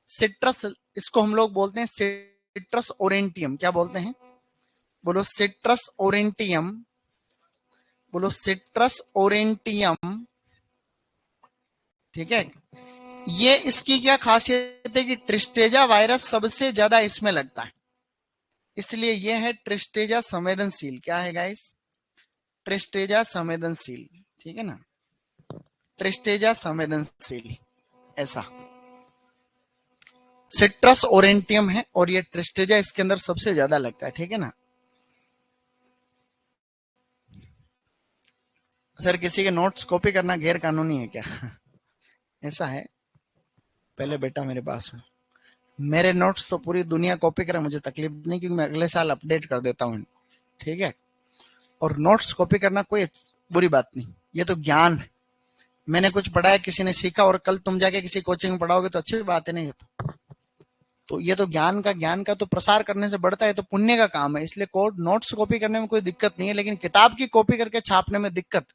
सिट्रस, इसको हम लोग बोलते हैं सिट्रस ओरेंटियम, क्या बोलते हैं, बोलो सिट्रस ओरेंटियम, बोलो सिट्रस ओरेंटियम, ठीक है। ये इसकी क्या खासियत है कि ट्रिस्टेजा वायरस सबसे ज्यादा इसमें लगता है। इसलिए ये है ट्रिस्टेजा संवेदनशील। क्या है गाइस? ट्रिस्टेजा संवेदनशील, ठीक है ना, ट्रिस्टेजा संवेदनशील ऐसा। सिट्रस ओरेंटियम है और ये ट्रिस्टेजा इसके अंदर सबसे ज्यादा लगता है, ठीक है ना। सर किसी के नोट्स कॉपी करना गैर कानूनी है क्या? ऐसा है, पहले बेटा मेरे पास हो, मेरे नोट्स तो पूरी दुनिया कॉपी करे, मुझे तकलीफ नहीं, क्योंकि मैं अगले साल अपडेट कर देता हूँ, ठीक है। और नोट्स कॉपी करना कोई बुरी बात नहीं, ये तो ज्ञान है। मैंने कुछ पढ़ा है, किसी ने सीखा, और कल तुम जाके किसी कोचिंग में पढ़ाओगे तो अच्छी बात है, नहीं तो ये तो ज्ञान का तो प्रसार करने से बढ़ता है, तो पुण्य का काम है। इसलिए कोड नोट्स कॉपी करने में कोई दिक्कत नहीं है, लेकिन किताब की कॉपी करके छापने में दिक्कत।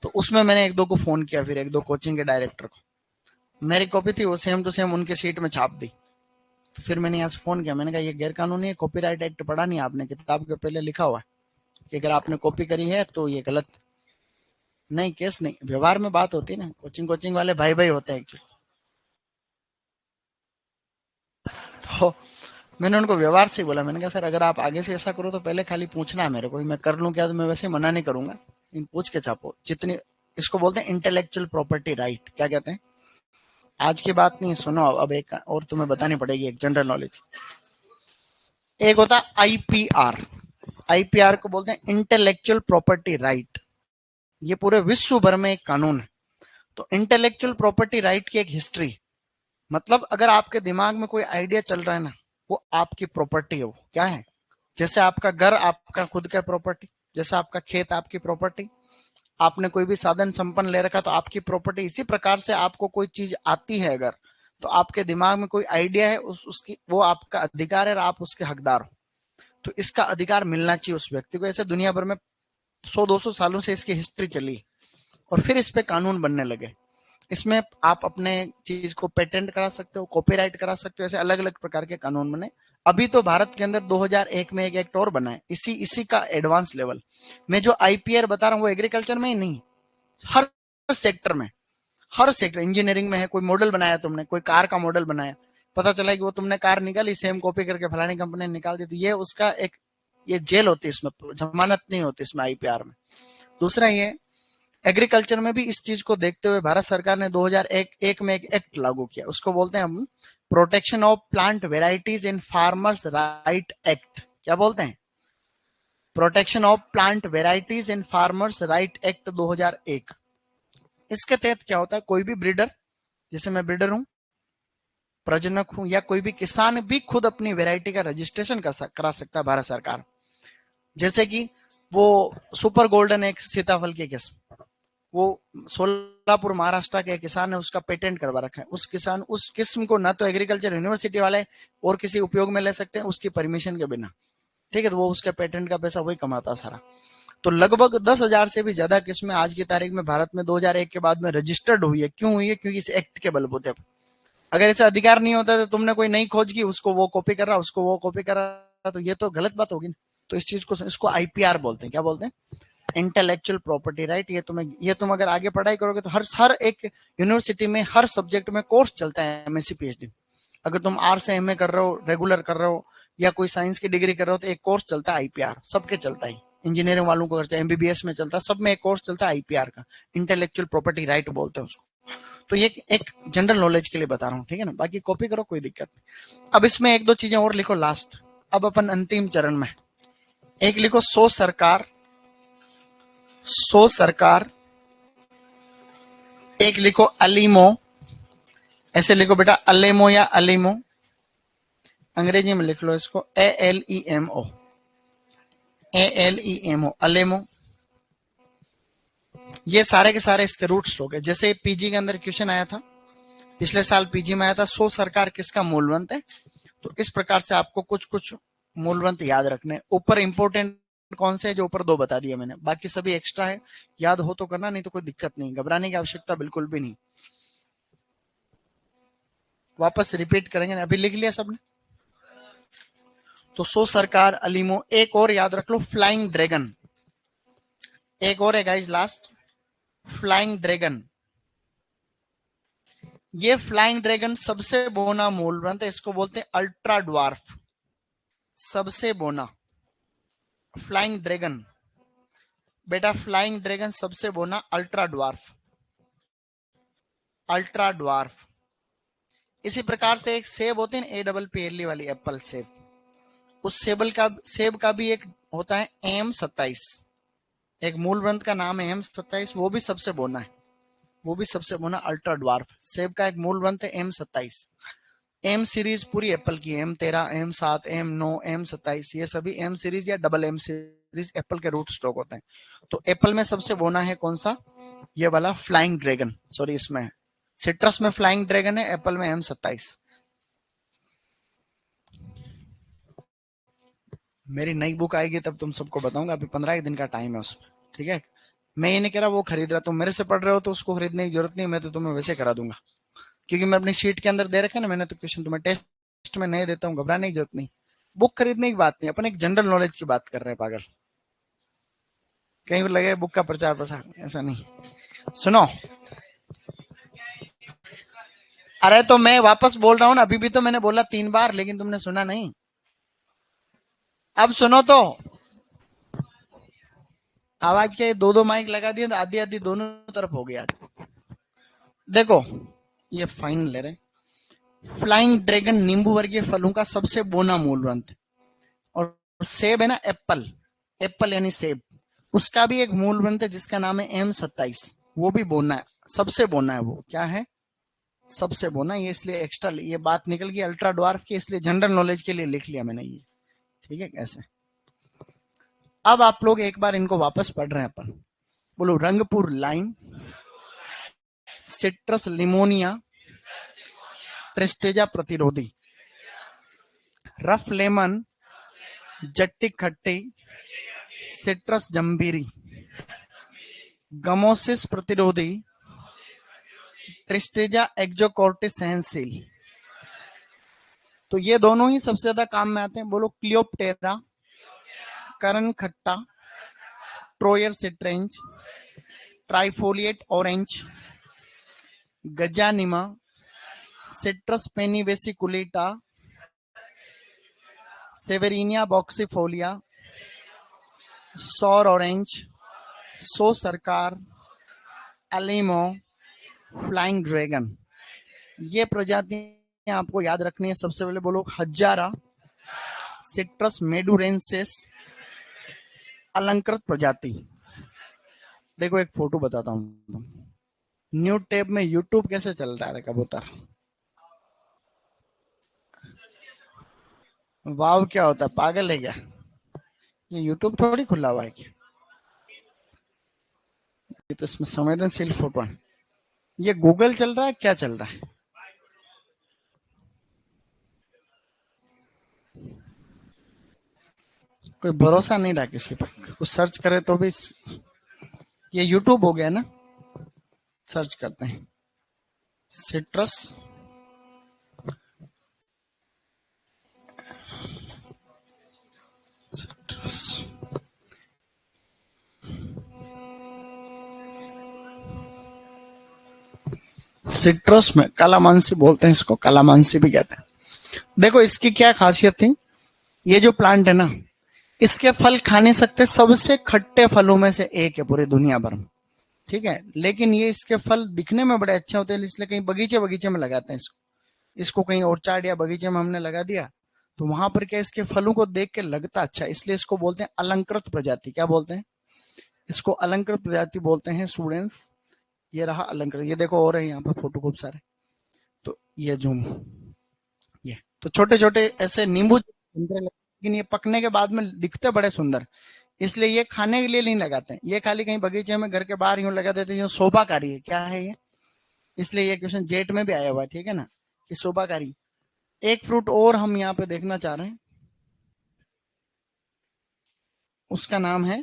तो उसमें मैंने एक दो को फोन किया, फिर एक दो कोचिंग के डायरेक्टर को, मेरी कॉपी थी वो सेम टू सेम उनके सीट में छाप दी। तो फिर मैंने यहाँ से फोन किया, मैंने कहा ये गैर कानूनी है, कॉपीराइट एक्ट पढ़ा नहीं आपने, किताब के पहले लिखा हुआ है कि अगर आपने कॉपी करी है तो ये गलत। नहीं, केस नहीं, व्यवहार में बात होती है ना, कोचिंग कोचिंग वाले भाई भाई होते हैं एक्चुअली। तो मैंने उनको व्यवहार से बोला, मैंने कहा सर अगर आप आगे से ऐसा करो तो पहले खाली पूछना है मेरे को, मैं कर लूं क्या, तो मैं वैसे मना नहीं करूंगा, लेकिन पूछ के छापो जितनी। इसको बोलते हैं इंटेलेक्चुअल प्रॉपर्टी राइट। क्या कहते हैं? आज की बात नहीं, सुनो अब एक और तुम्हें बतानी पड़ेगी, एक जनरल नॉलेज। एक होता है आईपीआर। आईपीआर को बोलते हैं इंटेलेक्चुअल प्रॉपर्टी राइट। ये पूरे विश्व भर में एक कानून है। तो इंटेलेक्चुअल प्रॉपर्टी राइट की एक हिस्ट्री, मतलब अगर आपके दिमाग में कोई आइडिया चल रहा है ना, वो आपकी प्रॉपर्टी है। वो क्या है? जैसे आपका घर आपका खुद का प्रॉपर्टी, जैसे आपका खेत आपकी प्रॉपर्टी, आपने कोई भी साधन संपन्न ले रखा तो आपकी प्रॉपर्टी। इसी प्रकार से आपको कोई चीज आती है अगर, तो आपके दिमाग में कोई आइडिया है, उसकी वो आपका अधिकार है और आप उसके हकदार हो। तो इसका अधिकार मिलना चाहिए उस व्यक्ति को। ऐसे दुनिया भर में 100-200 सालों से इसकी हिस्ट्री चली, और फिर इस पे कानून बनने लगे। इसमें आप अपने चीज को पेटेंट करा सकते हो, कॉपीराइट करा सकते हो, ऐसे अलग अलग प्रकार के कानून बने। अभी तो भारत के अंदर 2001 में एक एक्ट और बना है इसी इसी का एडवांस लेवल में। जो आईपीआर बता रहा हूँ वो एग्रीकल्चर में ही नहीं, हर सेक्टर में, हर सेक्टर। इंजीनियरिंग में है, कोई मॉडल बनाया तुमने, कोई कार का मॉडल बनाया, पता चला कि वो तुमने कार निकाली सेम कॉपी करके फलानी कंपनी ने निकाल दी, तो ये उसका एक, ये जेल होती है इसमें, जमानत नहीं होती इसमें आईपीआर में। दूसरा ये, एग्रीकल्चर में भी इस चीज को देखते हुए भारत सरकार ने 2001 में एक एक्ट लागू किया, उसको बोलते हैं हम protection of plant varieties in farmers right act. क्या बोलते हैं? Protection of plant varieties in farmers right act 2001। इसके तहत क्या होता है, कोई भी ब्रीडर, जैसे मैं ब्रीडर हूं, प्रजनक हूं, या कोई भी किसान भी खुद अपनी वेराइटी का रजिस्ट्रेशन करा सकता है भारत सरकार। जैसे कि वो सुपर गोल्डन एक सीताफल की किस्म, वो सोलापुर महाराष्ट्र के किसान ने उसका पेटेंट करवा रखा है। उस किसान उस किस्म को ना तो एग्रीकल्चर यूनिवर्सिटी वाले और किसी उपयोग में ले सकते हैं उसकी परमिशन के बिना, ठीक है। तो वो उसके पेटेंट का पैसा वही कमाता सारा। तो लगभग 10,000 से भी ज्यादा किस्में आज की तारीख में भारत में 2001 के बाद में रजिस्टर्ड हुई है। क्यों हुई है? क्योंकि इस एक्ट के बलबूते पर। अगर ऐसा अधिकार नहीं होता तो तुमने कोई नई खोज की, उसको वो कॉपी कर रहा, उसको वो कॉपी कर रहा, तो ये तो गलत बात होगी ना। तो इस चीज को, इसको आईपीआर बोलते हैं। क्या बोलते हैं? Intellectual property right. ये तुम अगर आगे पढ़ाई करोगे तो हर एक यूनिवर्सिटी में हर सब्जेक्ट में कोर्स चलता है, एमएससी पीएचडी। अगर तुम आर से एमए कर रहे हो, रेगुलर कर रहे हो, या कोई साइंस की डिग्री कर रहे हो, तो एक कोर्स चलता है आईपीआर, सबके चलता है। इंजीनियरिंग वालों को करता है, एमबीबीएस में चलता है, सब में एक कोर्स चलता है आईपीआर का, इंटेलेक्चुअल प्रॉपर्टी राइट बोलते हैं उसको। तो ये एक जनरल नॉलेज के लिए बता रहा हूँ, ठीक है ना, बाकी कॉपी करो कोई दिक्कत नहीं। अब इसमें एक दो चीजें और लिखो लास्ट। अब अपन अंतिम चरण में, एक लिखो सो सरकार, सो सरकार, एक लिखो अलीमो, ऐसे लिखो बेटा, अलेमो या अलीमो, अंग्रेजी में लिख लो इसको ALEMO, ALEMO, अलेमो। ये सारे के सारे इसके रूट्स हो गए। जैसे पीजी के अंदर क्वेश्चन आया था, पिछले साल पीजी में आया था, सो सरकार किसका मूलवंत है। तो इस प्रकार से आपको कुछ कुछ मूलवंत याद रखने। ऊपर इंपोर्टेंट कौन से है, जो ऊपर दो बता दिए मैंने, बाकी सभी एक्स्ट्रा है, याद हो तो करना, नहीं तो कोई दिक्कत नहीं, घबराने की आवश्यकता बिल्कुल भी नहीं। वापस रिपीट करेंगे ना, अभी लिख लिया सबने? तो सो सरकार, अलीमो, एक और याद रख लो, फ्लाइंग ड्रैगन। एक और है गाइस लास्ट, फ्लाइंग ड्रैगन। ये फ्लाइंग ड्रैगन सबसे बोना मूलवंत है, इसको बोलते हैं अल्ट्रा ड्वार्फ। सबसे बोना, फ्लाइंग ड्रैगन, बेटा फ्लाइंग ड्रैगन सबसे बोना, अल्ट्रा ड्वार्फ, अल्ट्रा ड्वार्फ। इसी प्रकार से एक सेब होती है APPLE वाली, एप्पल सेब, उस सेब का भी एक होता है M27, एक मूल ग्रंथ का नाम है M27, वो भी सबसे बोना है, वो भी सबसे बोना अल्ट्रा ड्वार्फ। सेब का एक मूल ग्रंथ है M27। एम सीरीज पूरी एप्पल की, M13, M7, M9, M27, ये सभी एम सीरीज या डबल एम सीरीज एप्पल के रूट स्टॉक होते हैं। तो एप्पल में सबसे बोना है कौन सा, ये वाला फ्लाइंग ड्रैगन, सॉरी इसमें सिट्रस में फ्लाइंग ड्रैगन है, एप्पल में M27। मेरी नई बुक आएगी तब तुम सबको बताऊंगा, अभी 15 दिन का टाइम है उसमें, ठीक है। मैं ये नहीं कह रहा वो खरीद रहा, तुम मेरे से पढ़ रहे हो तो उसको खरीदने की जरूरत नहीं, मैं तो तुम्हें वैसे करा दूंगा, क्योंकि मैं अपनी शीट के अंदर दे रखा है ना मैंने, तो क्वेश्चन तुम्हें टेस्ट में नहीं देता हूँ, घबराने की जरूरत नहीं। बुक खरीदने की बात नहीं, अपन एक जनरल नॉलेज की बात कर रहे हैं पागल, कहीं को लगे बुक का प्रचार प्रसार, ऐसा नहीं। सुनो, अरे तो मैं वापस बोल रहा हूँ ना, अभी भी तो मैंने बोला 3 बार, लेकिन तुमने सुना नहीं। अब सुनो तो, आवाज के 2-2 माइक लगा दिए तो आधी आधी दोनों तरफ हो गया। देखो ये फाइन ले रहे, फ्लाइंग ड्रैगन नींबू वर्गीय फलों का सबसे बोना मूल ग्रंथ, और सेब है ना एप्पल, एप्पल यानी सेब, उसका भी एक मूल ग्रंथ है जिसका नाम है M27, वो भी बोना है, सबसे बोना है, वो क्या है, सबसे बोना। ये इसलिए एक्स्ट्रा, ये बात निकल गई अल्ट्रा ड्वार्फ की, इसलिए जनरल नॉलेज के लिए लिख लिया मैंने ये, ठीक है कैसे। अब आप लोग एक बार इनको वापस पढ़ रहे हैं अपन, बोलो रंगपुर लाइम, सिट्रस लिमोनिया, ट्रिस्टेजा प्रतिरोधी, रफ लेमन, जट्टी खट्टी, सिट्रस जम्बीरी, गमोसिस प्रतिरोधी, ट्रिस्टेजा एक्जोकॉर्टिस सहनशील। तो ये दोनों ही सबसे ज्यादा काम में आते हैं, बोलो क्लियोप्टेरा, करण खट्टा, ट्रोयर सिट्रेंज, ट्राइफोलिएट ऑरेंज, गजानिमा, सिट्रस पेनिवेसिकुलेटा, सेवेरिनिया बॉक्सीफोलिया, सौर ऑरेंज, सो सरकार, एलिमो, फ्लाइंग ड्रैगन। ये प्रजातियां आपको याद रखनी है। सबसे पहले बोलो हजारा, सिट्रस मेडुरेंसिस, अलंकृत प्रजाति। देखो एक फोटो बताता हूं, न्यू टैब में यूट्यूब कैसे चल रहा है कबूतर, वाव क्या होता है, पागल है क्या, ये यूट्यूब थोड़ी खुला हुआ है क्या, ये तो इसमें संवेदनशील फोटो है। ये गूगल चल रहा है, क्या चल रहा है, कोई भरोसा नहीं रहा किसी पर, कुछ सर्च करे तो भी। ये यूट्यूब हो गया ना, सर्च करते हैं सिट्रस, सिट्रस, सिट्रस में कालामानसी बोलते हैं इसको, कालामानसी भी कहते हैं। देखो इसकी क्या खासियत थी, ये जो प्लांट है ना, इसके फल खा नहीं सकते, सबसे खट्टे फलों में से एक है पूरी दुनिया भर में, ठीक है। लेकिन ये इसके फल दिखने में बड़े अच्छे होते हैं, इसलिए कहीं बगीचे बगीचे में लगाते हैं इसको, इसको कहीं ऑर्चार्ड या बगीचे में हमने लगा दिया, तो वहां पर क्या इसके फलों को देख के लगता अच्छा, इसलिए इसको बोलते हैं अलंकृत प्रजाति। क्या बोलते हैं इसको, अलंकृत प्रजाति बोलते हैं स्टूडेंट्स। ये रहा अलंकृत, ये देखो और है यहाँ पर फोटो खूब सारे, तो ये जूम, ये तो छोटे छोटे ऐसे नींबू लेकिन ये पकने के बाद में दिखते बड़े सुंदर, इसलिए ये खाने के लिए नहीं लगाते हैं, ये खाली कहीं बगीचे में घर के बाहर यूं लगा देते हैं, यूं शोभाकारी है, क्या है ये, इसलिए ये क्वेश्चन जेट में भी आया हुआ है, ठीक है ना, कि शोभाकारी। एक फ्रूट और हम यहाँ पे देखना चाह रहे हैं, उसका नाम है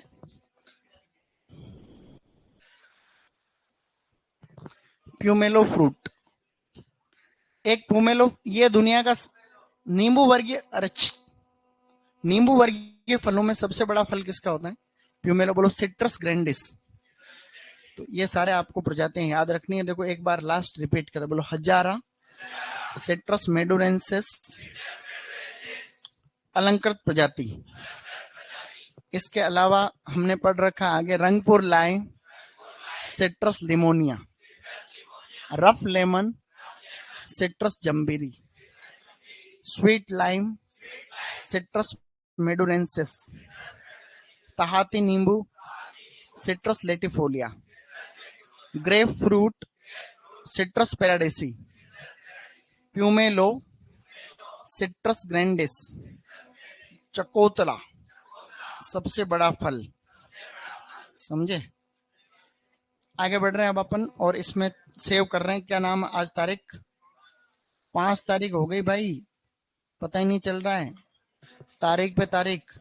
प्यूमेलो फ्रूट। एक पुमेलो, ये दुनिया का नींबू वर्गीय, अरे नींबू वर्गीय फलों में सबसे बड़ा फल किसका होता है, प्यूमेलो, बोलो सिट्रस ग्रैंडिस। तो ये सारे आपको प्रजातियां याद रखनी है। देखो एक बार लास्ट रिपीट करें, बोलो हजारा, सिट्रस मेडुरेंसिस, अलंकृत प्रजाति। इसके अलावा हमने पढ़ रखा आगे Rangpur lime, citrus limonia, rough lemon, citrus jambhiri, sweet lime, citrus madurensis, Tahiti नींबू, citrus latifolia, grapefruit, citrus paradisi, pummelo, citrus grandis, चकोतरा, सबसे बड़ा फल। समझे? आगे बढ़ रहे हैं अब अपन, और इसमें सेव कर रहे हैं क्या नाम। आज तारीख 5 तारीख हो गई भाई, पता ही नहीं चल रहा है, तारीख पे तारीख।